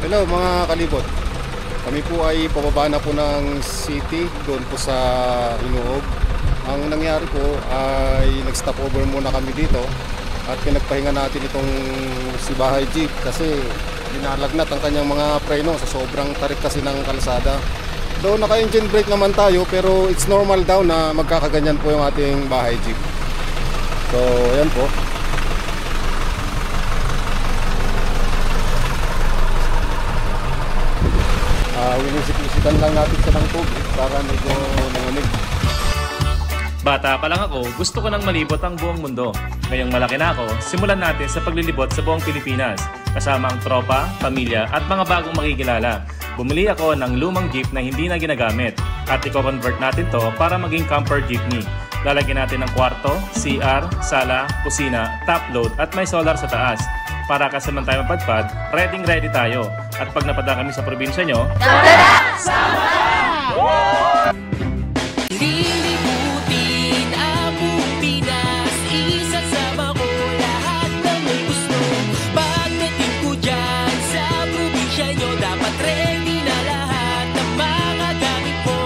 Hello mga kalibot. Kami po ay pababa na po ng city doon po sa Hinuog. Ang nangyari po ay nag-stop over muna kami dito at pinagpahinga natin itong si Bahay Jeep kasi dinalagnat ang kanyang mga preno sa sobrang tarik kasi ng kalsada. Though naka-engine brake naman tayo pero it's normal daw na magkakaganyan po yung ating Bahay Jeep. So yan po. Winisip-isipan lang natin sa ng tubig para medyo nangunig. Bata pa lang ako, gusto ko nang malibot ang buong mundo. Ngayong malaki na ako, simulan natin sa paglilibot sa buong Pilipinas. Kasama ang tropa, pamilya at mga bagong makikilala. Bumili ako ng lumang jeep na hindi na ginagamit at i-convert natin to para maging camper jeepney. Lalagyan natin ng kwarto, CR, sala, kusina, top load at may solar sa taas. Para kasaman tayo mapadpad, ready tayo. At pag napadaan kami sa probinsya nyo, tara! Sama na! Lilibutin ang buong Pinas, isasama ko lahat ng may gusto. Pagdating ko dyan sa probinsya nyo, dapat ready na lahat ng mga gamit mo.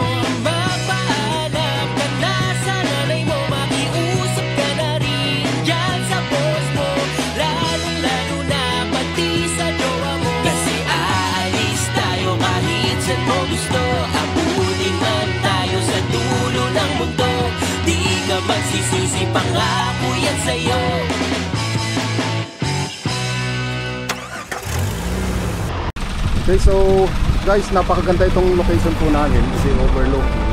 Magpaalam ka na sa nanay mo, makiusap ka na rin dyan sa boss mo. Lalo na pati sa jowa mo, kasi aalis tayo kahit saan mo gusto. Abutin man tayo sa dulo ng mundo, di ka magsisisi, pangako yan sa'yo. Okay, so guys, napakaganda itong location po namin kasi overlooking.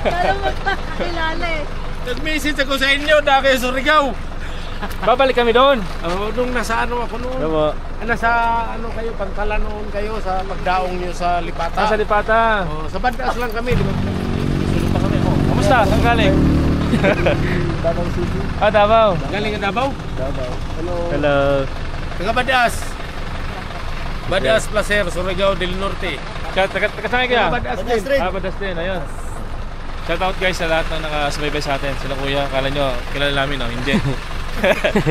Kala magpakilala eh. Nag-message ako sa inyo dahil sa Surigao. babalik kami doon. Nung nasa ano ako noon. Diba? Nasa ano kayo, Pangkalan noon kayo sa magdaong nyo sa Lipata. Sa Lipata. Sa Bandas lang kami. Sulong pa kami. Kamusta? Saan galing? Davao City. Ah, Davao. Galing ka Davao? Davao. Hello. Hello. Taga Badas. Badas Placer, Surigao del Norte. Kasangay kaya? Badas din. Badas din, ayun. Shout out guys sa lahat ng nakasubaybay sa atin. Sila kuya, kala nyo, kilala namin, no? Hindi.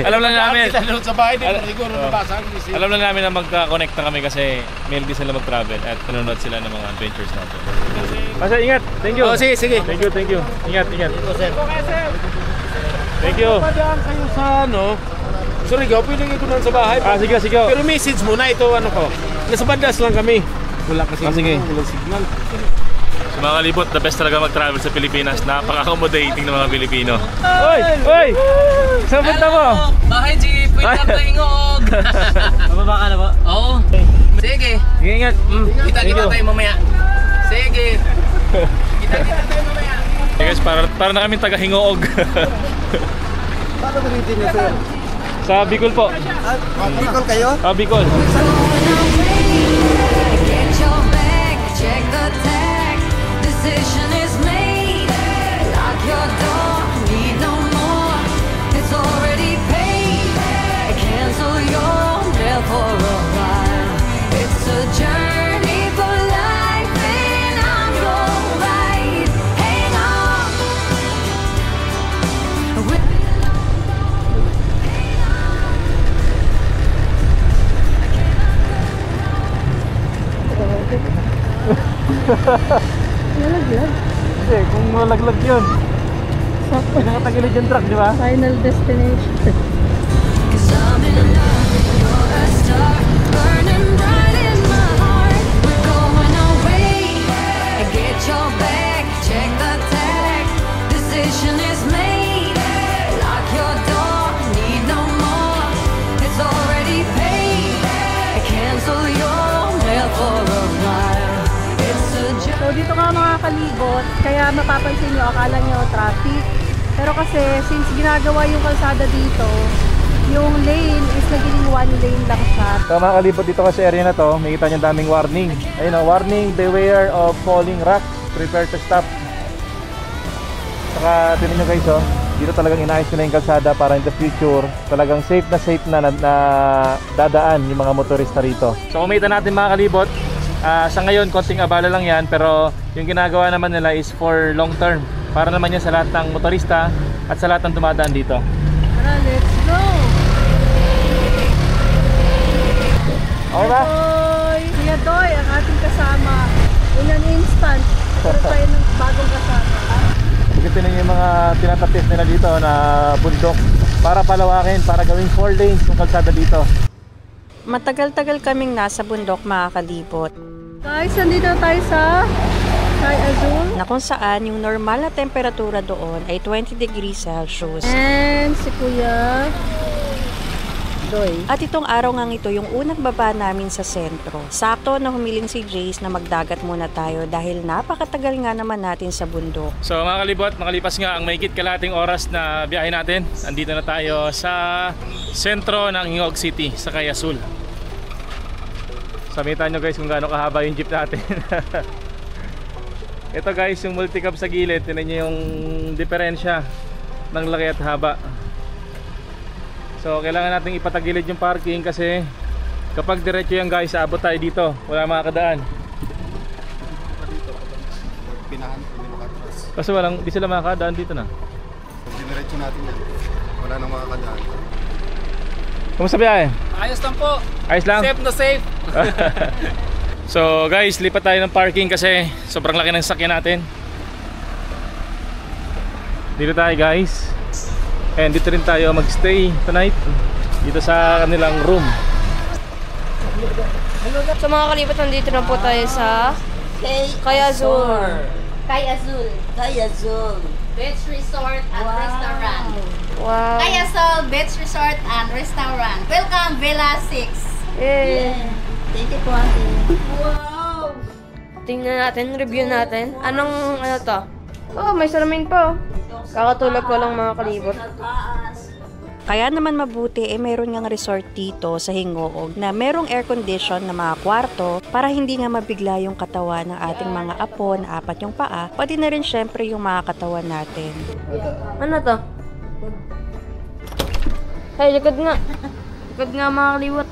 Alam lang namin. Sa bahay din, siguro nabasa. Alam lang namin na magka-connect na kami kasi mail din sila mag-travel at nanonood sila ng mga adventures natin. Kasi ingat, thank you. Oh, sige. Thank you. Ingat. Thank you. Padaan kayo sa ano, Surigao, pwede kayo doon sa bahay. Sige. Pero message muna ito, ano ko. Nasa Badas lang kami. Wala kasi sige. walang signal. Sa mga kalibot, the best talaga mag-travel sa Pilipinas. Napaka-accommodating ng mga Pilipino. Oy! Saan punta mo? Bahay Jeep, wait up na Hinuog. Mababa ka na ba? Oo. Sige. Sige, ingat. Kita tayo mamaya. Sige. Kita tayo mamaya. Okay guys, para na kami taga-Hinuog. Paano ba rin niyo, sir? Sa Bicol po. Bicol kayo? Bicol. Get your bag, check the tag. Decision is made. Lock your door, need no more. It's already paid. Cancel your mail for a while. It's a journey for life, and I'm your ride. Hang on. Nalaglag. Hindi, kung malaglag yun. Sakto. Pinakatagilid yung truck, di ba? Final destination. 'Cause I'm in love, you're a star, burning bright. dito nga mga kalibot, kaya mapapansin nyo, akala nyo traffic. Pero kasi, since ginagawa yung kalsada dito, yung lane is naging one lane lang siya. So mga kalibot, dito kasi area na to, makita nyo daming warning. Ayun o, warning, beware of falling rocks, prepare to stop. Saka tinan nyo guys, dito talagang inaayos ko na yung kalsada para in the future talagang safe na dadaan yung mga motorista rito. So kumita natin mga kalibot, sa ngayon konting abala lang yan, pero yung ginagawa naman nila is for long term, para naman yan sa lahat ng motorista at sa lahat ng dumadaan dito. Tara, let's go! Okay ba? Doy! Kuya Doy, ang ating kasama. In an instant, nagkaroon tayo ng bagong kasama. Ito na yung mga tinatapis nila dito na bundok para palawakin, para gawing 4 lanes yung kalsada dito. Matagal-tagal kaming nasa bundok mga kalibot, Guys, nandito na tayo sa Sky Azul. na kung saan yung normal na temperatura doon ay 20 degrees Celsius. And si Kuya Doy. At itong araw nga ito yung unang baba namin sa sentro. Sakto na humiling si Jace na magdagat muna tayo dahil napakatagal nga naman natin sa bundok. So mga kalibot, makalipas nga ang mahigit kalating oras na biyahe natin, andito na tayo sa sentro ng Hingog City, sa Azul. Samitan nyo guys kung gaano kahaba yung jeep natin. Ito guys, yung multicab sa gilid, tinan nyo yung diferensya ng laki at haba. So kailangan natin ipatagilid yung parking kasi kapag diretso yan guys, aabot tayo dito, wala makakadaan. Pinahan, hindi makatras. Kasi di sila makakadaan dito na. Pag diniretso natin yan, wala nang makakadaan. Kumusta biyahe? Ayos lang po. Ayos lang? Safe na safe. So guys, lipat tayo ng parking kasi sobrang laki ng sakyan natin. Dito tayo guys. And dito rin tayo magstay tonight, dito sa kanilang room. So mga kalibot, nandito na po tayo sa Sky Azul. Sky Azul. Sky Azul. Beach Resort and Restaurant. Wow. Sky Azul Beach Resort and Restaurant. Welcome, Villa 6. Thank you po, ate. Wow! Tingnan natin, review natin. Anong ano to? Oh, may salamin pa. Kakatulog ko lang mga kalibot. Kaya naman mabuti meron ngang resort dito sa Hingoog na merong air condition na mga kwarto para hindi nga mabigla yung katawan ng ating mga apo na 4 yung paa, pati na rin syempre yung mga katawan natin. Ano to? Hey, likod nga. Likod nga mga kalibot.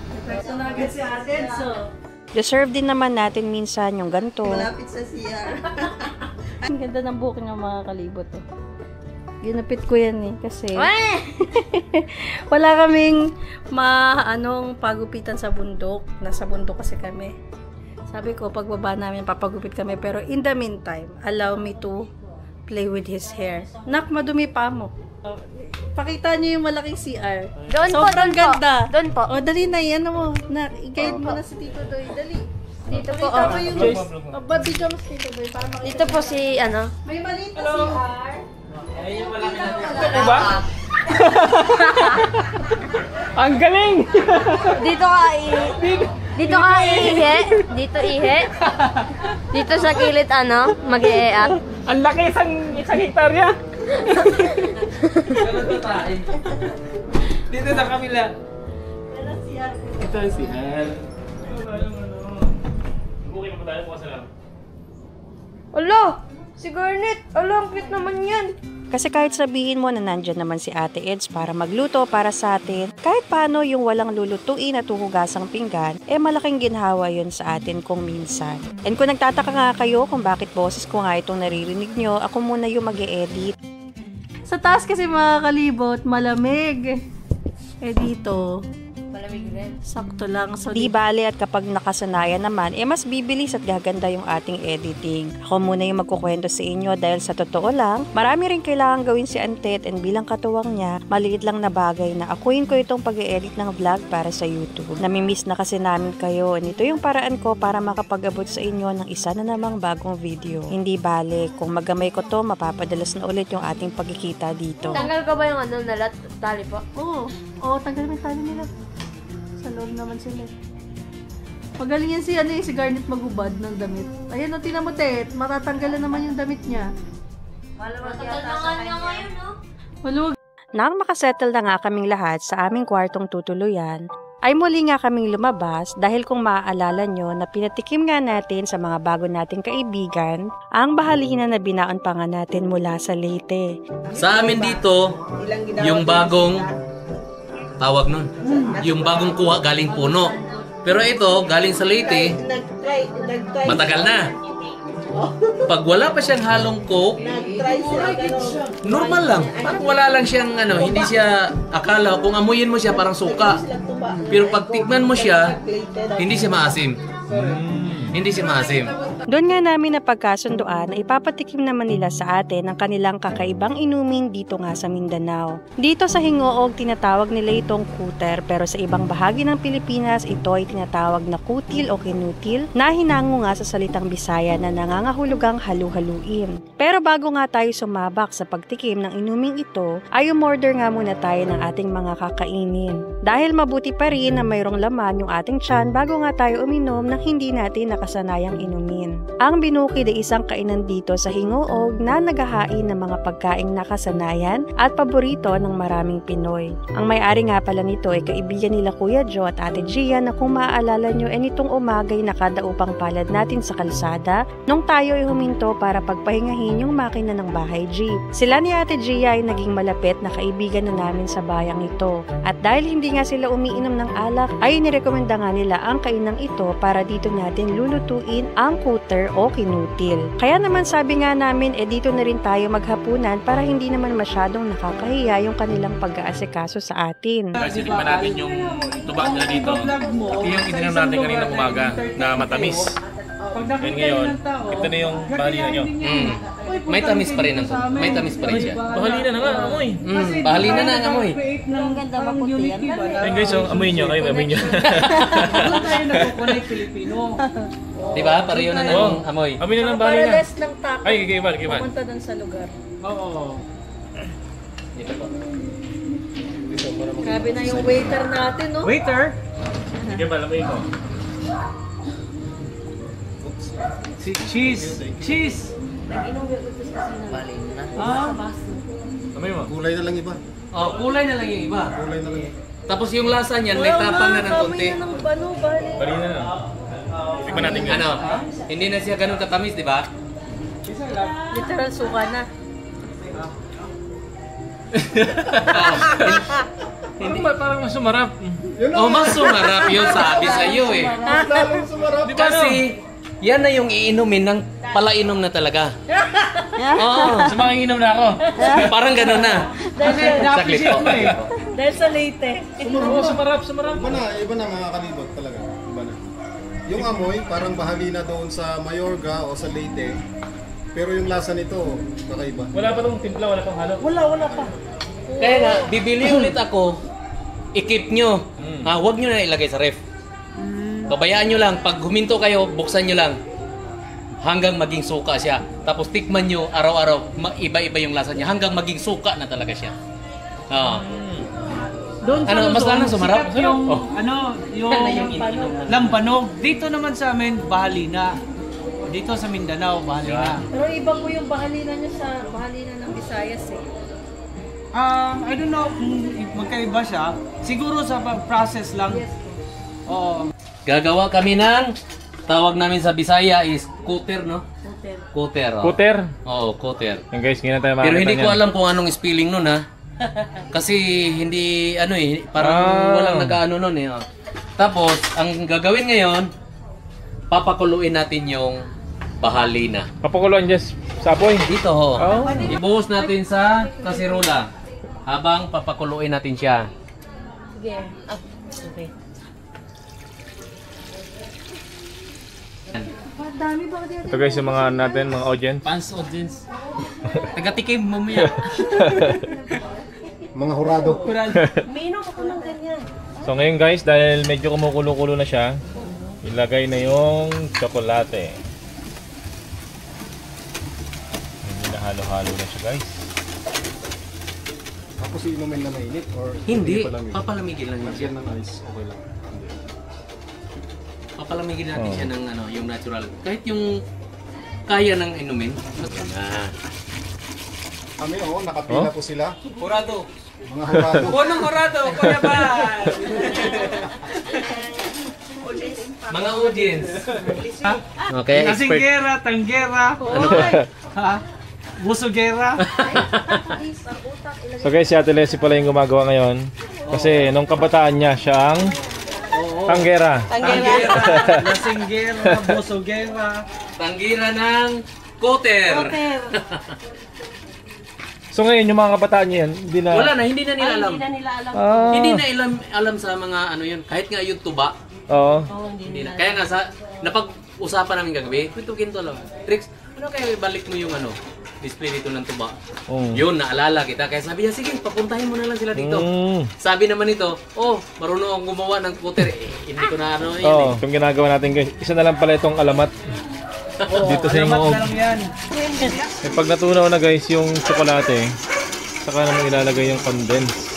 Deserve din naman natin minsan yung ganito. Malapit sa CR. Ang ganda ng buhok niya mga kalibot. Ginapit ko yan kasi wala kaming pagupitan sa bundok. Nasa bundok kasi kami. Sabi ko, pagbaba namin, papagupit kami. Pero in the meantime, allow me to play with his hair. Nak, madumi pa mo. Pakita niyo yung malaking CR. Doon po, Sobrang doon po. ganda. Doon po. O, dali na yan mo. Nak, i-guide mo na si Tito Doy. Dali. Dito po. Pakita mo Oh. yung... Video mo si Tito Doy. Para makita. Dito po si ano. May maliit na CR. Diba? Ang galing! Dito ka Dito ka ihi. Dito ihi. Dito sa kilid ano, mag-i-e-up. Ang laki isang hektarya! Dito sa kabila. Ito ang CR. Bukay mo tayo po sa lang. Alo! Si Garnet! Alo, ang cute naman yan! Kasi kahit sabihin mo na nandyan naman si Ate Eds para magluto para sa atin, kahit paano yung walang lulutuin at huhugasang pinggan, malaking ginhawa yun sa atin kung minsan. And kung nagtataka nga kayo kung bakit boses ko nga itong naririnig nyo, ako muna yung mag-e-edit. Sa taas kasi mga kalibot, malamig. Dito, Malamig rin. sakto lang. So, Di bale at kapag nakasanayan naman, mas bibilis at gaganda yung ating editing. Ako muna yung magkukwento sa inyo dahil sa totoo lang, marami rin kailangan gawin si Antet and bilang katuwang niya, maliit lang na bagay na akuin ko itong pag-edit ng vlog para sa YouTube. Namimiss na kasi namin kayo and ito yung paraan ko para makapag-abot sa inyo ng isa na namang bagong video. Hindi bale, kung magamay ko to, mapapadalas na ulit yung ating pagkikita dito. Tanggal ko ba yung ano, nalat, tali po? Oo, tanggal mo yung tali nila. Sa loob naman sila. Magaling yan si Garnet magubad ng damit. Ayan o, tinan mo, Tet. Matatanggalan naman yung damit niya. Tatanungan niya ngayon, no? Maluwag. Nang makasettle na nga kaming lahat sa aming kwartong tutuluyan, ay muli nga kaming lumabas dahil kung maaalala nyo na pinatikim nga natin sa mga bago nating kaibigan ang bahalina na binaon pa nga natin mula sa Leyte. Sa amin dito, yung bagong tawag nun, yung bagong kuha galing puno. Pero ito, galing sa Leyte, matagal na. Pag wala pa siyang halong coke, normal lang. Parang wala lang siyang hindi siya, akala, kung amuyin mo siya parang suka. Pero pag tikman mo siya, hindi siya maasim. Hindi siya maasim. Doon nga namin napagkasunduan na ipapatikim naman nila sa atin ang kanilang kakaibang inuming dito nga sa Mindanao. Dito sa Hingoog, tinatawag nila itong kuter, pero sa ibang bahagi ng Pilipinas, ito ay tinatawag na kutil o kinutil na hinango nga sa salitang Bisaya na nangangahulugang halu-haluin. Pero bago nga tayo sumabak sa pagtikim ng inuming ito, ay umorder nga muna tayo ng ating mga kakainin. Dahil mabuti pa rin na mayroong laman yung ating tiyan bago nga tayo uminom ng hindi natin nakasanayang inumin. Ang binukid ay isang kainan dito sa Hingoog na naghahain ng mga pagkaing nakasanayan at paborito ng maraming Pinoy. Ang may-ari nga pala nito ay kaibigan nila Kuya Joe at Ate Gia na kung maaalala nyo nitong umagay nakadaupang palad natin sa kalsada nung tayo ay huminto para pagpahingahin yung makina ng bahay jeep. Sila ni Ate Gia ay naging malapit na kaibigan na namin sa bayang ito. At dahil hindi nga sila umiinom ng alak, ay nirekomenda nga nila ang kainang ito para dito natin lulutuin ang kuter o kinutil. Kaya naman sabi nga namin dito na rin tayo maghapunan para hindi naman masyadong nakakahiya yung kanilang pag-aasikaso sa atin. Kasi tikman natin yung tubak nila dito. Yung itinom natin kanina umaga na matamis. And ngayon, ito na yung bahalina nyo. May tamis pa rin may tamis pa rin siya. Bahalina na nga, amoy. Bahalina na ang amoy. Ang ganda ba puti yan? Ayun guys, amoy nyo, kayo amoy nyo. Doon tayo nagkukunay Pilipino. Diba? Pareho na ng amoy. Amoy na ng bahalina. Para less ng taco. Ay, kikiban. Pumunta dun sa lugar. Oo. Dito po. Grabe na yung waiter natin, no? Waiter! Kikiban, amoy ko. Cheese! Cheese! Amoy mo. Kulay na lang iba. Oh, kulay na lang yung iba. Kulay na lang. Tapos yung lasa niyan, may tapang na ng konti. Bahalina na. Tikman natin guys. Hindi na siya ganun katamis, di ba? Literal suka na. Hindi ba parang mas sumarap? Mas sumarap yun, sabi sa iyo eh. Kasi, yan na yung iinumin ng palainom na talaga. Sa mga inom na ako. Parang ganun na. Saklit po. Dahil sa Leyte. Sumarap. Iba na mga kalibot talaga. Iba na. Yung amoy, parang bahalina doon sa Mayorga o sa Leyte. Pero yung lasa nito, kakaiba. Wala pa tong timpla, wala pang halo. Wala pa. Kaya nga, bibili ulit ako, i-keep nyo. Huwag nyo na ilagay sa ref. Pabayaan nyo lang, pag huminto kayo, buksan nyo lang. Hanggang maging suka siya. Tapos tikman nyo araw-araw, iba-iba yung lasa niya. Hanggang maging suka na talaga siya. Doon sa mas Luzon, sumarap? sikat yung, yung lampanog. Dito naman sa amin, bahalina. Dito sa Mindanao, bahalina. Pero iba po yung bahalina nyo sa bahalina ng Visayas eh. I don't know kung magkaiba siya. Siguro sa process lang. Oo. Gagawa kami ng, tawag namin sa Bisaya is kuter, no? Kuter. Kuter? Oo, kuter. Yung guys, hindi na tayo makakita. Pero hindi ko alam kung anong spelling nun, ha? Kasi hindi, parang walang nag-ano nun, eh. Tapos, ang gagawin ngayon, papakuluin natin yung bahalina. Papakuluan dyan sa apoy? Dito, ho. Ibuhos natin sa kasirola habang papakuluin natin siya. Sige. Okay. Ito guys, yung mga natin, mga audience. Fans audience. Taga-tikim mamaya. Mga hurado. Mainom ako ng ganyan. So ngayon guys, dahil medyo kumukulo-kulo na siya, ilagay na yung tsokolate. Hindi na halo-halo na siya guys. Tapos inumin na mainit or Hindi, papalamigin lang yun siya. ng ice, okay lang. papalamigin natin siya ng ano, yung natural. Kahit yung kaya ng inumin. Kami nakapila po sila. Kurado. Mga hurado. Punong kurado, kuya ba? Mga audience. Okay, expert. Kasinggera, tanggera. Ano ba? Ha? Busogera. So guys, si Ate Leslie pala yung gumagawa ngayon. Kasi nung kabataan niya, siya ang tanggera. Kasinggera, busogera. Tangira ng Koter. So ngayon, yung mga kabataan niya yan, Wala na, hindi na nila alam. Hindi na nila alam. Hindi na alam sa mga ano yun. Kahit nga yung tuba. Oo. Hindi na. Kaya nga napag-usapan namin kagabi, kwento-kwento lang. Trix, ano kaya ibalik mo yung ano, display dito ng tuba? Yun, naalala kita. Kaya sabi niya, sige, papuntahin mo na lang sila dito. Sabi naman ito, marunong akong gumawa ng Koter. Hindi ko na ano yun Itong ginagawa natin guys. Isa na lang pala itong alamat. Dito sa Ingog. Pag natunaw na guys yung tsokolate, saka naman ilalagay yung condense.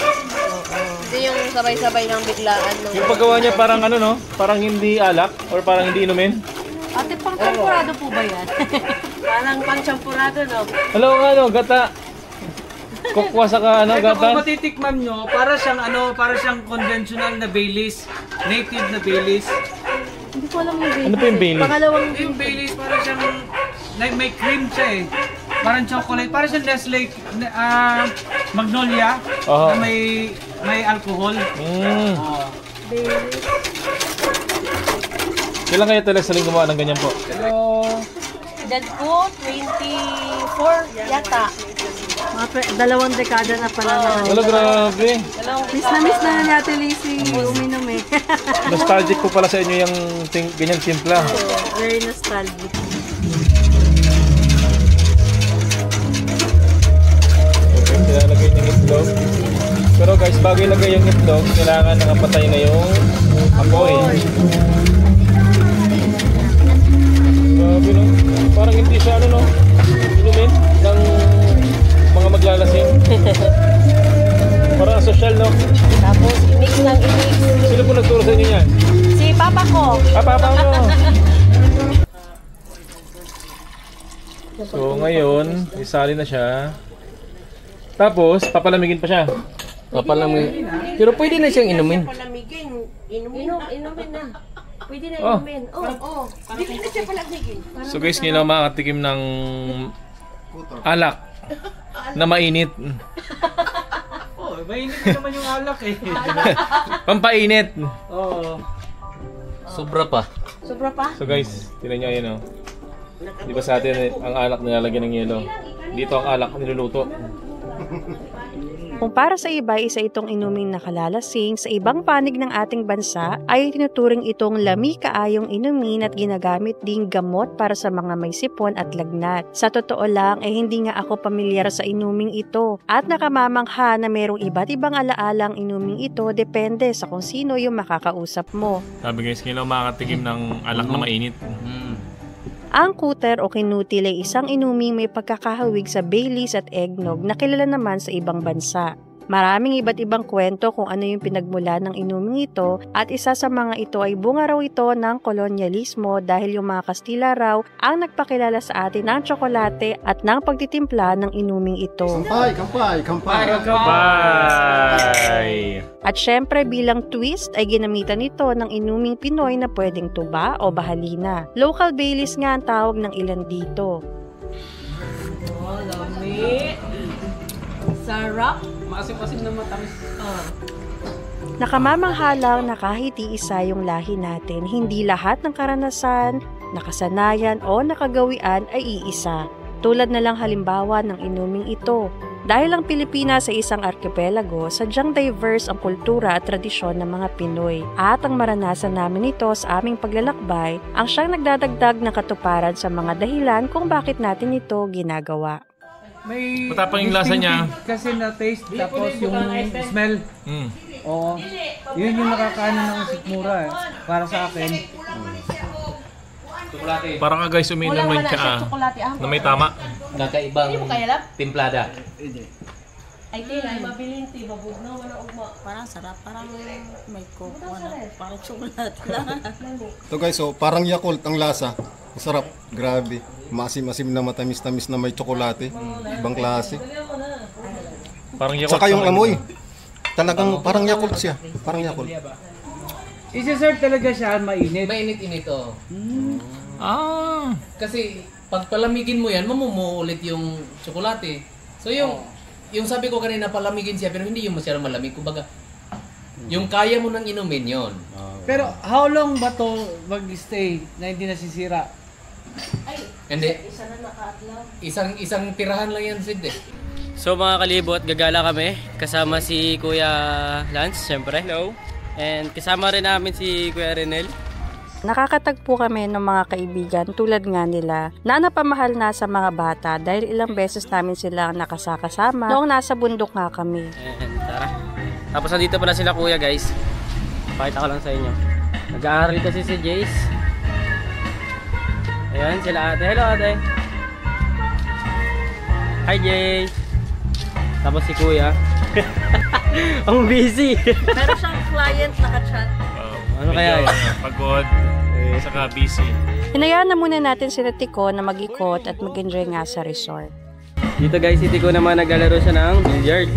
Hindi yung sabay-sabay ng biglaan. Yung paggawa niya parang ano no? Parang hindi alak or parang hindi inumin. Ate, pang champurado po ba yan? Parang pang champurado, no? Hello, gata. Kukwa saka gata. Kung matitikman nyo, para siyang conventional na Baileys. Native na Baileys. Hindi ko alam yung Baileys. Ano pa yung Baileys? Pangalawang yung Baileys, para siyang may cream siya eh. Parang chocolate. Para siyang Nestle Magnolia na may alcohol. Baileys. Kailan kayo talaga saling gumawa ng ganyan po? Edad ko, 24 yata. Mga 2 dekada na pala na. Wala, grabe. Miss na ni Ate Lacey uminom eh. Nostalgic po pala sa inyo yung ganyan timpla. Very nostalgic. Okay, nilalagay yung itlog. Pero guys, bago ilagay yung itlog, kailangan nakapatay na yung apoy. Grabe no? Parang hindi siya ano no? Inumin ng mga maglalasing. Parang social no? Tapos i-mix ng i-mix. Sino po nagturo sa inyo yan? Si Papa ko. Papa mo! So ngayon, isali na siya. Tapos, papalamigin pa siya. Papalamigin. Pero pwede na siyang inumin. Inumin na. Pwede na inumin. Hindi na siya palamigin. So guys, ngayon lang makatikim ng alak na mainit. Mainit naman yung alak eh. Pampainit. Sobra pa. So guys, tingnan nyo yun Di ba sa atin ang alak nilalagyan ng yelo? Dito ang alak niluluto. Kung para sa iba, isa itong inuming nakalalasing, sa ibang panig ng ating bansa ay tinuturing itong lami kaayong inumin at ginagamit ding gamot para sa mga may sipon at lagnat. Sa totoo lang, hindi nga ako pamilyar sa inuming ito at nakamamangha na merong iba't ibang alaalang inuming ito depende sa kung sino yung makakausap mo. Sabi guys, ngayon lang makatikim ng alak na mainit. Ang Koter o kinutil ay isang inuming may pagkakahawig sa Baileys at eggnog na kilala naman sa ibang bansa. Maraming iba't ibang kwento kung ano yung pinagmula ng inuming ito at isa sa mga ito ay bunga raw ito ng kolonyalismo dahil yung mga Kastila raw ang nagpakilala sa atin ng tsokolate at ng pagtitimpla ng inuming ito. Kampay! At syempre bilang twist ay ginamitan ito ng inuming Pinoy na pwedeng tuba o bahalina. Local Baileys nga ang tawag ng ilan dito. Lami. Sarap. Maasim-asim na matamis. Nakamamangha lang na kahit iisa yung lahi natin, hindi lahat ng karanasan, nakasanayan o nakagawian ay iisa. Tulad na lang halimbawa ng inuming ito. Dahil ang Pilipinas ay isang arkipelago, sadyang diverse ang kultura at tradisyon ng mga Pinoy. At ang maranasan namin ito sa aming paglalakbay, ang siyang nagdadagdag ng katuparan sa mga dahilan kung bakit natin ito ginagawa. May matapang yung lasa niya. Kasi na taste tapos yung smell. Oo. Yun yung nakakaano ng sikmura para sa akin. Chocolate. Parang guys uminom ng tsaa na may tama. Kakaibang timplada. Ay, tinay, mabilinti, babugnaw, wala ugma. Parang sarap, parang may coco, parang chocolate lang. Ito guys, so parang Yakult ang lasa. Masarap, grabe. Masim-masim na matamis-tamis na may tsokolate. Ibang klase. Parang Yakult. Saka yung amoy. Talagang parang Yakult siya. Parang Yakult. Isi-serve talaga siya mainit. Mainit-init, oh. Kasi pag palamigin mo yan, mamumuulit yung tsokolate. So yung sabi ko kanina, palamigin siya, pero hindi yung masyadong malamig. Kumbaga, yung kaya mo nang inumin yon. Pero how long ba to mag-stay na hindi nasisira? Hindi. Isang tirahan lang yan, Sid, eh. So mga kalibot, gagala kami. Kasama si Kuya Lance, syempre. Hello. And kasama rin namin si Kuya Renel. Nakakatagpo kami ng mga kaibigan tulad nga nila na napamahal na sa mga bata dahil ilang beses namin silang nakasakasama noong nasa bundok nga kami. And tara. Tapos nandito pala sila kuya guys. Pakita ko lang sa inyo. Nag-aaral kasi si Jace. Ayan sila ate. Hello ate. Hi Jace. Tapos si kuya. Ang busy. Meron siyang client naka-chat. Ano kaya yun? Pagod, saka busy. Hinayaan na muna natin sila Tiko na mag-ikot at mag-enjoy nga sa resort. Dito guys, si Tiko naman naglalaro siya ng billiard.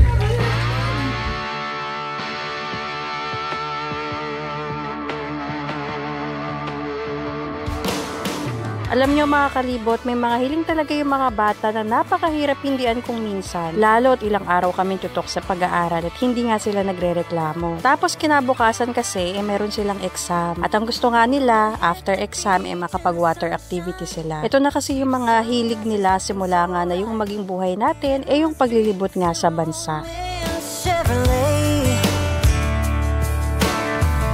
Alam nyo mga kalibot, may mga hiling talaga yung mga bata na napakahirap hindian kung minsan. Lalo at ilang araw kami tutok sa pag-aaral at hindi nga sila nagre-reklamo. Tapos kinabukasan kasi, meron silang exam. At ang gusto nga nila, after exam, makapag-water activity sila. Ito na kasi yung mga hilig nila simula nga na yung maging buhay natin, yung paglilibot nga sa bansa.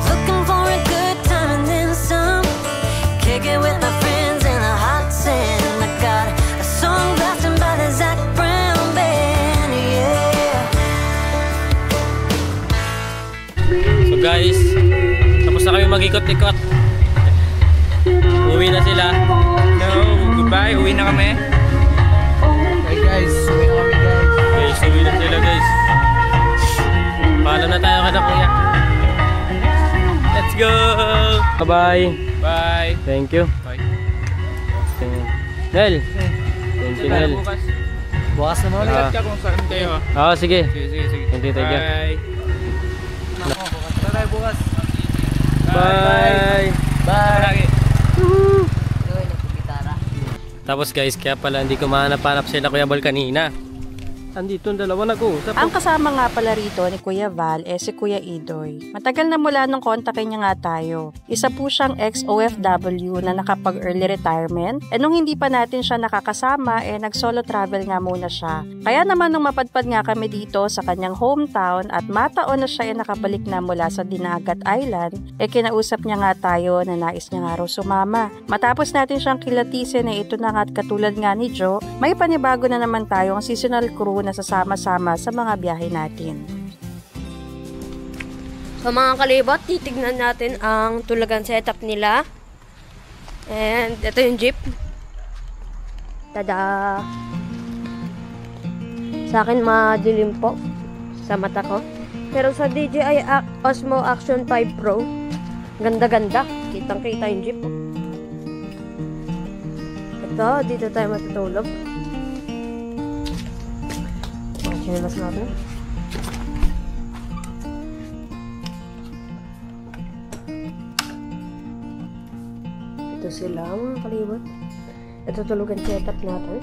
Looking for a good time and then some. Kicking with my friends in a hot sand. I got a song blasting by the Zac Brown Band, yeah. So guys, tapos na kami mag-ikot-ikot. Uwi na sila. So, goodbye. Uwi na kami. Hey guys, uwi na kami guys. Guys, uwi na sila guys. Paalam na tayo kada kuya. Let's go! Bye-bye. Bye. Thank you. Bye. Nel. Thank you, Nel. Bukas na muna. Lihat ka kung saan kayo. Sige. Sige. Thank you. Bye. Tayo bukas. Bye. Bye. Tapos guys, kaya pala hindi ko mahanap-hanap sila Kuya Bal kanina. Andito ang dalawa nag-uusap. Ang kasama nga pala rito ni Kuya Val si Kuya Idoy. Matagal na mula nung kontakin niya nga tayo. Isa po siyang ex-OFW na nakapag-early retirement. Nung hindi pa natin siya nakakasama, nag-solo travel nga muna siya. Kaya naman nung mapadpad nga kami dito sa kanyang hometown at mataon na siya nakabalik na mula sa Dinagat Island, kinausap niya nga tayo na nais niya nga raw sumama. Matapos natin siyang kilatisin ito na nga at katulad nga ni Joe, may panibago na naman tayo ang seasonal crew na sasama-sama sa mga biyahe natin. So mga kalibot, titignan natin ang tulagan setup nila. And ito yung jeep. Tada! Sa akin madilim po sa mata ko. Pero sa DJI Osmo Action 5 Pro, ganda-ganda. Kitang-kita yung jeep. Ito, dito tayo matutulog. Chinelas natin. Ito sila mga kalibot. Ito tulugan setup natin.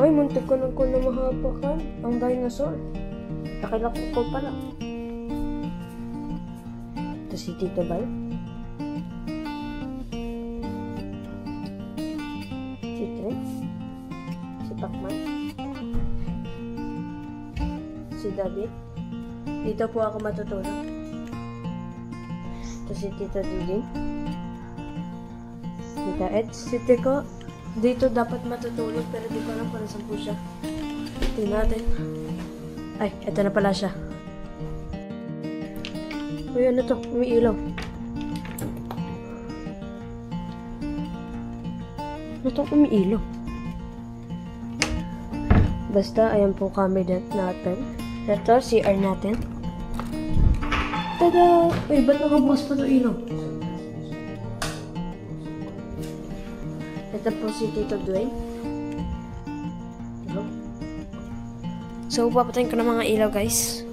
Ay, muntik ko na mahapakan. Ang dinosaur. Nakilako ko pala. Ito si Tito Bal. Si Trix. Si Pacman. Si David. Dito po ako matutulog. Ito si Tita Didi. Tita Ed. Si Tiko. Dito dapat matutulog pero di ko alam kung nasan po siya. Tingnan natin. Ay, eto na pala siya. Uy, ano to? Umiilaw. Ano to? Umiilaw. Basta, ayan po cabinet natin. Ito, CR natin. Tada! Uy, ba't nakabukas pa ito ilaw? Ito po si Tito Dwayne. Hello? So, papatayin ko ng mga ilaw, guys.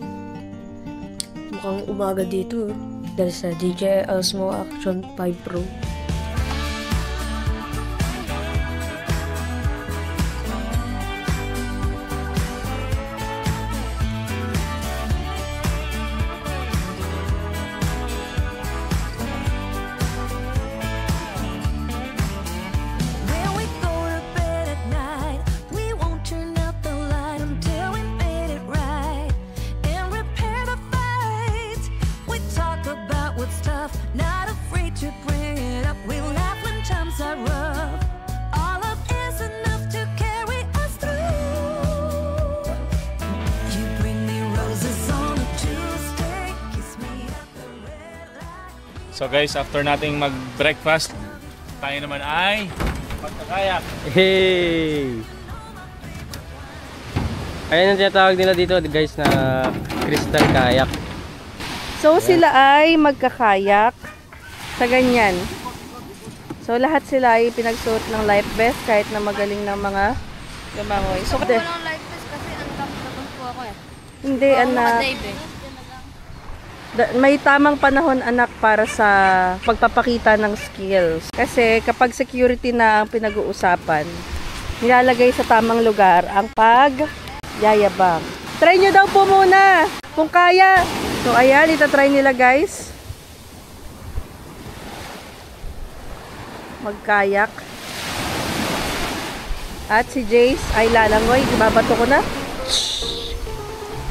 Mukhang umaga dito. Dahil sa DJI Osmo Action 5 Pro. So guys, after nating mag-breakfast, tayo naman ay magkakayak. Hey! Ayan ang tinatawag nila dito guys na crystal kayak. So sila ay magkakayak sa ganyan. So lahat sila ay pinagsuot ng life vest kahit na magaling ng mga gamangoy. So walang life vest kasi ang tapos po ako eh. Hindi, anak. May tamang panahon anak para sa pagpapakita ng skills. Kasi kapag security na ang pinag-uusapan, nilalagay sa tamang lugar ang pagyayabang. Try nyo daw po muna kung kaya. So ayan, itatry nila guys. Magkayak. At si Jace ay lalangoy. Ibabato ko na.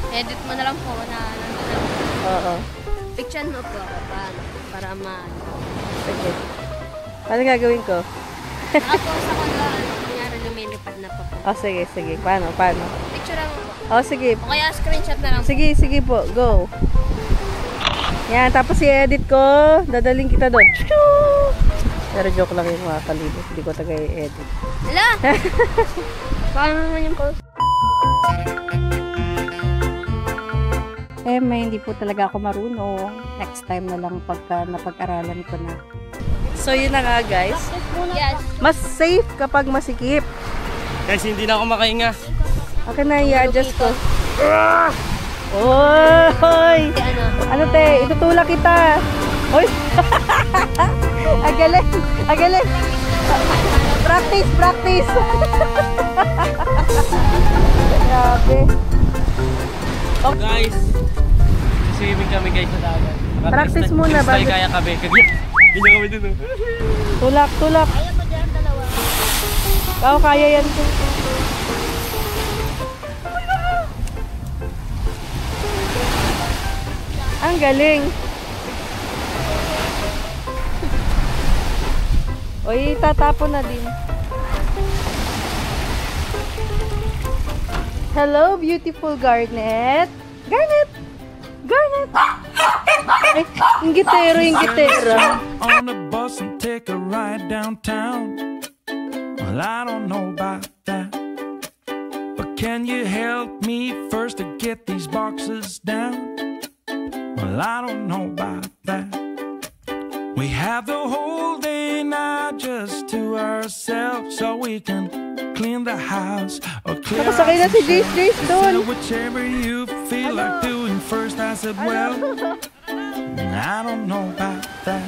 Edit mo na lang po na Oo. picture mo po para Sige. Ano gagawin ko? Ako sa kunyari lumilipad na po. Oh, sige. Paano? Picture mo po. Oh, sige. O kaya screenshot na lang. Sige po. Go. Yan, tapos i-edit ko. Dadaling kita doon. Pero joke lang yung mga kalibot. Hindi ko taga i-edit. Hala! Paano naman yung post? May hindi po talaga ako marunong. Next time na lang pagka napag-aralan ko na. So yun na nga guys. Yes. Mas safe kapag masikip. Guys, hindi na ako makahinga. Okay na, i-adjust ko. Oy! Ano te? Itutulak kita. Oy! Agaling! Practice! Grabe. Oh guys, swimming kami guys sa dagat. Practice muna bago. Kaya kami. Hindi na kami dun. Tulak. Kaya mo dyan dalawa. Oo, kaya yan. Ang galing. Oy, tatapon na din. Hello, beautiful Garnet. Garnet! Ay, yung gitero. On the bus and take a ride downtown. Well, I don't know about that. But can you help me first to get these boxes down? Well, I don't know about that. We have the whole day now just to ourselves, so we can clean the house or clear out Nakasakay na si Jace doon. whichever you feel like doing first. I said, well, I don't know about that.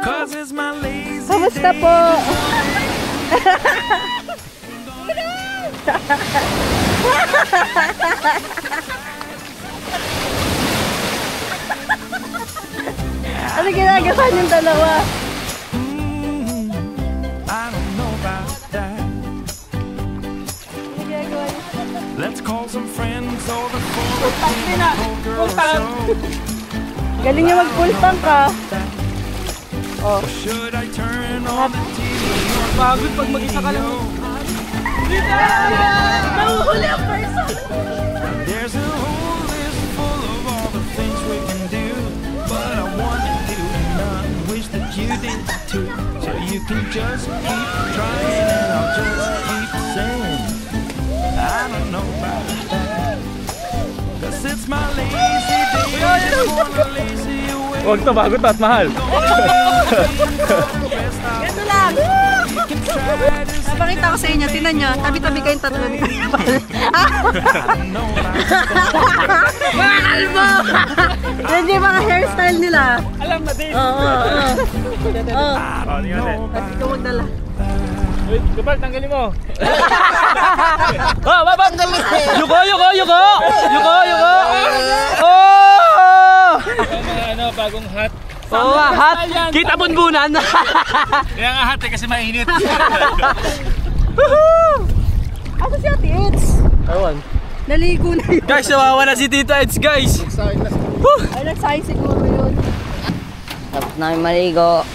Cause it's my lazy Kamusta po? Ano ginagawa niyong dalawa? I don't know about that. Let's call some friends over for a girl or so. Galing niya mag-full tank ka. Oh. Should I turn on the TV? Pagod pag mag-isa ka lang. Nahuhuli ang person. There's a whole list full of all the things we can do, but I wanted to not wish that you did too. So you can just keep trying and I'll just keep saying I Huwag to, bago to at mahal. Ito lang. Napakita ko sa inyo, tinan nyo, tabi-tabi kayong tatlo ni Kuya Bal. Mga kalbo! Yan yung mga hairstyle nila. Alam na din. Oo. Tingnan natin. At ikaw magdala. Uy, Kapal, tanggalin mo. Babang! Yuko! Mga bagong hat. Oo, hat! Kita bunbunan! Kaya nga hat kasi mainit. Ako si Ate Eds. Ewan. Naligo na yun. Guys, nawawa na si Tita Eds, guys! Ay, nagsayang siguro yun. Tapos namin maligo.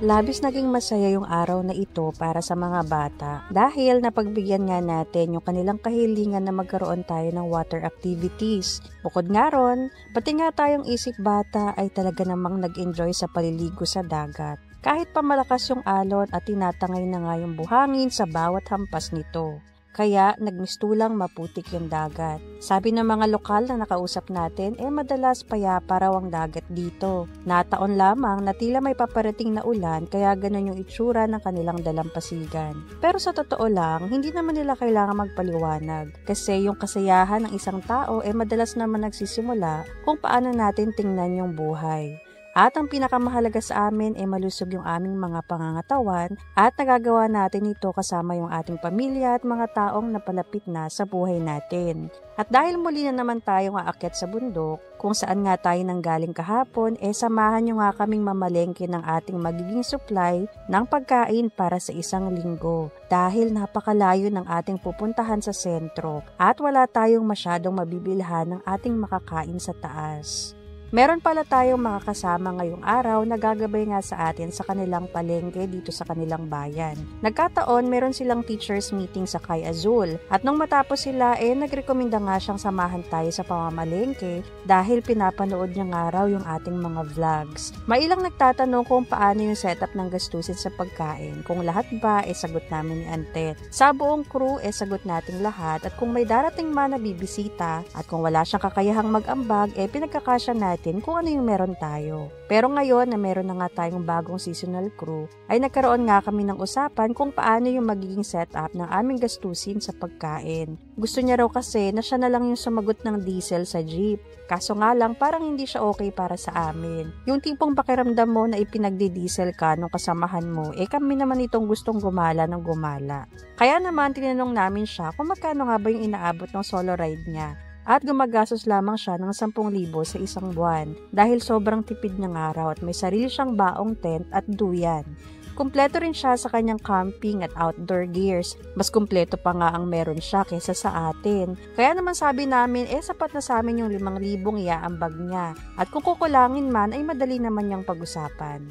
Labis naging masaya yung araw na ito para sa mga bata dahil napagbigyan nga natin yung kanilang kahilingan na magkaroon tayo ng water activities. Bukod nga ron, pati nga tayong isip bata ay talaga namang nag-enjoy sa paliligo sa dagat. Kahit pa malakas yung alon at tinatangay na nga yung buhangin sa bawat hampas nito. Kaya nagmistulang maputik yung dagat. Sabi ng mga lokal na nakausap natin, madalas payapa raw ang dagat dito. Nataon lamang na tila may paparating na ulan kaya ganun yung itsura ng kanilang dalampasigan. Pero sa totoo lang, hindi naman nila kailangan magpaliwanag. Kasi yung kasayahan ng isang tao madalas naman nagsisimula kung paano natin tingnan yung buhay. At ang pinakamahalaga sa amin malusog yung aming mga pangangatawan at nagagawa natin ito kasama yung ating pamilya at mga taong napalapit na sa buhay natin. At dahil muli na naman tayong aakyat sa bundok, kung saan nga tayo nanggaling kahapon, samahan nyo nga kaming mamalengke ng ating magiging supply ng pagkain para sa isang linggo. Dahil napakalayo ng ating pupuntahan sa sentro at wala tayong masyadong mabibilhan ng ating makakain sa taas. Meron pala tayong mga kasama ngayong araw na gagabay nga sa atin sa kanilang palengke dito sa kanilang bayan. Nagkataon, meron silang teachers meeting sa Kay Azul. At nung matapos sila, nagrekomenda nga siyang samahan tayo sa pamamalengke dahil pinapanood niya nga raw yung ating mga vlogs. Mailang nagtatanong kung paano yung setup ng gastusin sa pagkain. Kung lahat ba, sagot namin ni Antet. Sa buong crew, sagot nating lahat. At kung may darating man na bibisita at kung wala siyang kakayahang mag-ambag, pinagkakasya natin kung ano yung meron tayo. Pero ngayon na meron na nga tayong bagong seasonal crew, ay nagkaroon nga kami ng usapan kung paano yung magiging setup ng aming gastusin sa pagkain. Gusto niya raw kasi na siya na lang yung sumagot ng diesel sa jeep. Kaso nga lang parang hindi siya okay para sa amin. Yung tipong pakiramdam mo na ipinagdi-diesel ka nung kasamahan mo, kami naman itong gustong gumala ng gumala. Kaya naman tinanong namin siya kung magkano nga ba yung inaabot ng solo ride niya. At gumagastos lamang siya ng 10,000 sa isang buwan dahil sobrang tipid niyang araw at may sarili siyang baong tent at duyan. Kumpleto rin siya sa kanyang camping at outdoor gears. Mas kumpleto pa nga ang meron siya kaysa sa atin. Kaya naman sabi namin, sapat na sa amin yung 5,000 iaambag niya. At kung kukulangin man, ay madali naman niyang pag-usapan.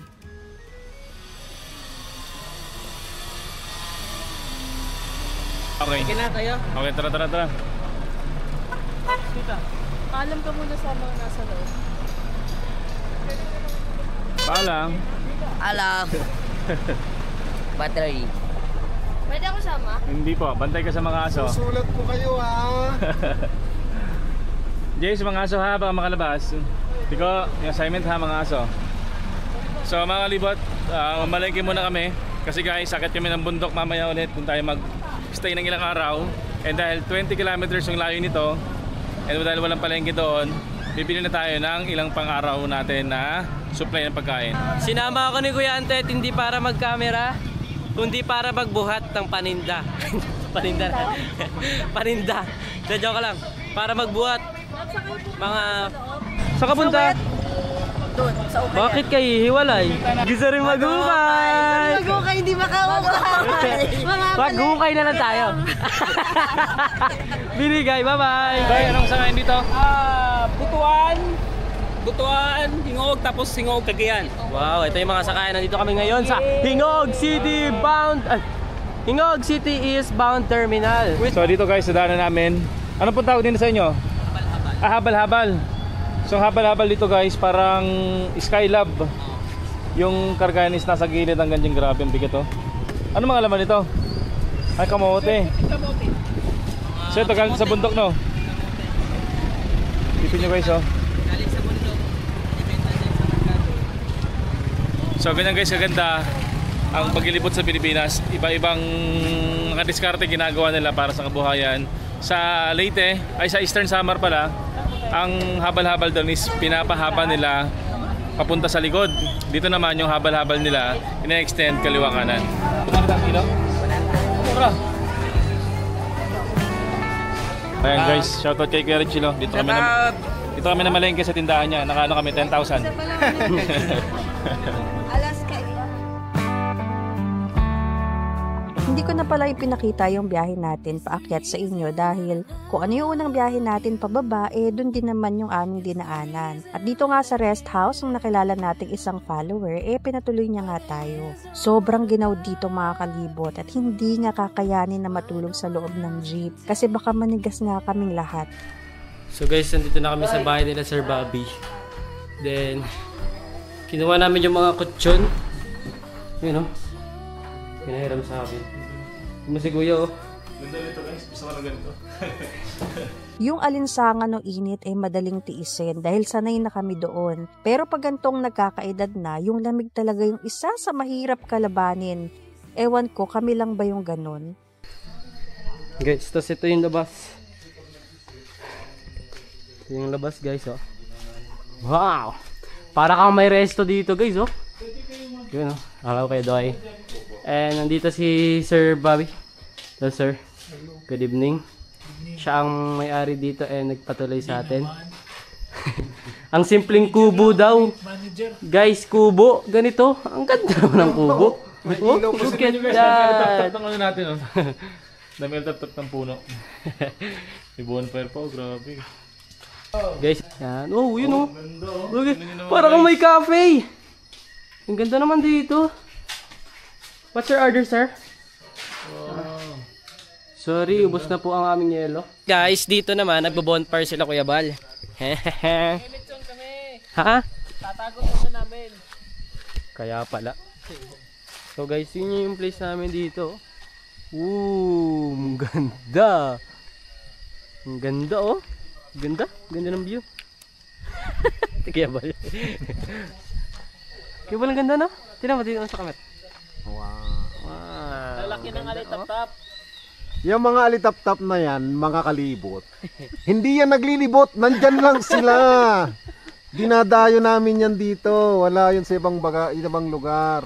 Okay. Sige na kayo. Okay, tara. Paalam ka muna sa mga nasa loob. Paalam. Alam. Battery. Pwede ako sama? Hindi po, bantay ka sa mga aso. Susulat po kayo ha. Jay, sa mga aso ha, baka makalabas. Tiko, yung assignment ha, mga aso. So mga kalibot, mamalengke muna kami. Kasi guys, sakit kami ng bundok mamaya ulit kung tayo mag-stay ng ilang araw. And dahil 20 kilometers yung layo nito, and dahil walang palengke doon, bibili na tayo ng ilang pang-araw natin na supply ng pagkain. Sinama ako ni Kuya Antet hindi para mag-camera, kundi para magbuhat ng paninda. Paninda. Joke lang. Para magbuhat mga... Sa kapunta? Doon, sa ukay. Bakit kayo hiwalay? Gusto rin maghukay. Maghukay, hindi makahukay. Maghukay na lang tayo. Binigay, bye-bye. Bay, anong sangayin dito? Butuan, Hingog, tapos Hingog, Cagayan. Wow, ito yung mga sakayan. Nandito kami ngayon sa Hingog City Hingog City Eastbound Terminal. So dito guys, sa daanan namin. Ano pong tawag din sa inyo? Habal-habal. So habal-habal dito guys, parang Skylab. Yung kargahan is nasa gilid hanggang dyan, grabe ang bigat oh. Ano mga laman ito? Ay, kamote. So ito galing sa bundok, no? Tipin nyo guys, oh. So ganyan guys, kaganda ang paglilibot sa Pilipinas. Iba-ibang mga diskarte ginagawa nila para sa kabuhayan. Sa Leyte, ay sa Eastern Samar pala, ang habal-habal doon is pinapahaba nila papunta sa likod. Dito naman yung habal-habal nila ina-extend kaliwa kanan. Kilo? Ayan guys, shoutout kay Kuya Richie, dito kami na malengke sa tindahan niya. Nakaano kami 10,000. Hindi ko na pala ipinakita yung biyahe natin paakyat sa inyo dahil kung ano yung unang biyahe natin pababa, dun din naman yung aming dinaanan. At dito nga sa rest house, nung nakilala nating isang follower, pinatuloy niya nga tayo. Sobrang ginaw dito mga kalibot at hindi nga kakayanin na matulog sa loob ng jeep kasi baka manigas nga kaming lahat. So guys, nandito na kami sa bahay nila Sir Bobby. Then, kinuha namin yung mga kutsyon. Yun o. Pinahiram sa akin. Ano si Kuya oh. Ganda nito guys, gusto ko na ganito. Yung alinsangan o init ay madaling tiisin dahil sanay na kami doon. Pero pag gantong nagkakaedad na, yung lamig talaga yung isa sa mahirap kalabanin. Ewan ko, kami lang ba yung ganun? Guys, tapos ito yung labas. Ito yung labas guys oh. Wow! Para kang may resto dito guys oh. Yun oh. Hello kay Doy. And nandito si Sir Bobby. Hello sir. Good evening. Siya ang may-ari dito nagpatuloy sa atin. Ang simpleng kubo daw. Guys, kubo. Ganito. Ang ganda naman ng kubo. Oh, look at that. Tap-tap ng natin oh. Dami tap-tap ng puno. May bonfire pa oh, grabe. Guys, yan. Oh, yun oh. Okay. Para kang may cafe. Ang ganda naman dito. What's your order, sir? Wow. Sorry, ubos na po ang aming yelo. Guys, dito naman, nagbo-bonfire sila Kuya Bal. Ha? Tatago muna namin. Kaya pala. So guys, yun yung place namin dito. Ang ganda. Ang ganda oh. Ganda. Ganda ng view. Kuya Bal. Kuya Bal, ang ganda no? Tignan mo dito sa kamet. Wow. Lalaki ng alitap-tap. Yung mga alitap-tap na yan, mga kalibot. Hindi yan naglilibot, nandyan lang sila. Dinadayo namin yan dito. Wala yun sa ibang lugar.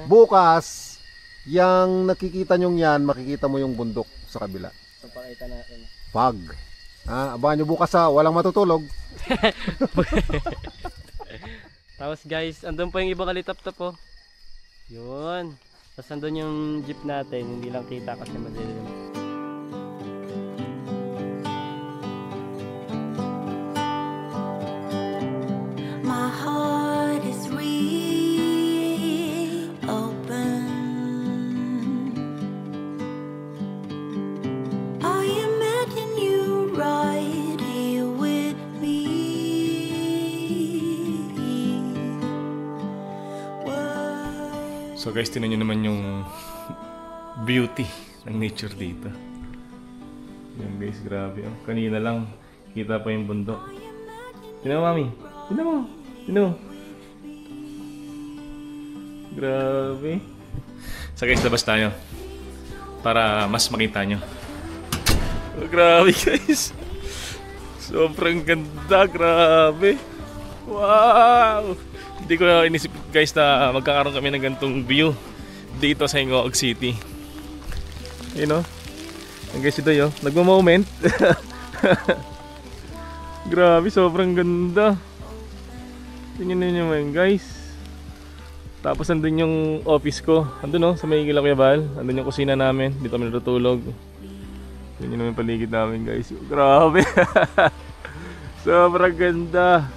Bukas, yung nakikita nyo yan, makikita mo yung bundok sa kabila. So, pakita natin. Pag. Abangan nyo bukas walang matutulog. Tapos guys, andun pa yung ibang alitap-tap oh. Yun. Tapos andun yung jeep natin, hindi lang kita kasi madilim. My heart is reopened. I imagine you right here with me. So guys, tinan nyo naman yung beauty ng nature dito. Yan guys, grabe oh. Kanina lang, kita pa yung bundok. Tinan mo mami, tinan mo, tinan mo. Grabe. So guys, labas tayo para mas makita nyo. Oh, grabe guys. Sobrang ganda, grabe. Wow! Hindi ko na inisip guys na magkakaroon kami ng ganitong view dito sa Ingoog City. You know? Ang guys ito yun, nagmo-moment. Grabe, sobrang ganda. Tingnan niyo naman guys. Tapos andun yung office ko. Andun no, sa may Kuya Bal. Andun yung kusina namin. Dito kami natutulog. Tingnan naman yung paligid namin guys. Grabe. Sobrang ganda.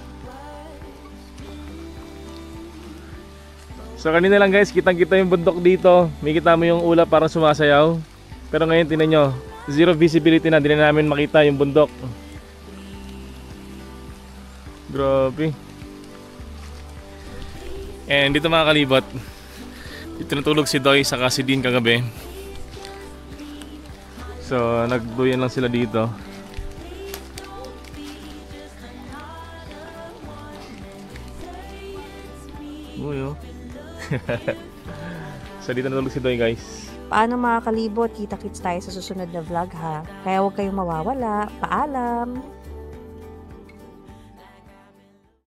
So kanina lang guys, kitang-kita yung bundok dito. May kita mo yung ulap parang sumasayaw. Pero ngayon tinan nyo, zero visibility na, hindi na namin makita yung bundok. Grabe. And dito mga kalibot, dito natulog si Doy saka si Dean kagabi. So, nagduyan lang sila dito. Uy, oh. So, dito natulog si Doy, guys. Paano mga kalibot? Kita-kits tayo sa susunod na vlog ha. Kaya huwag kayong mawawala. Paalam!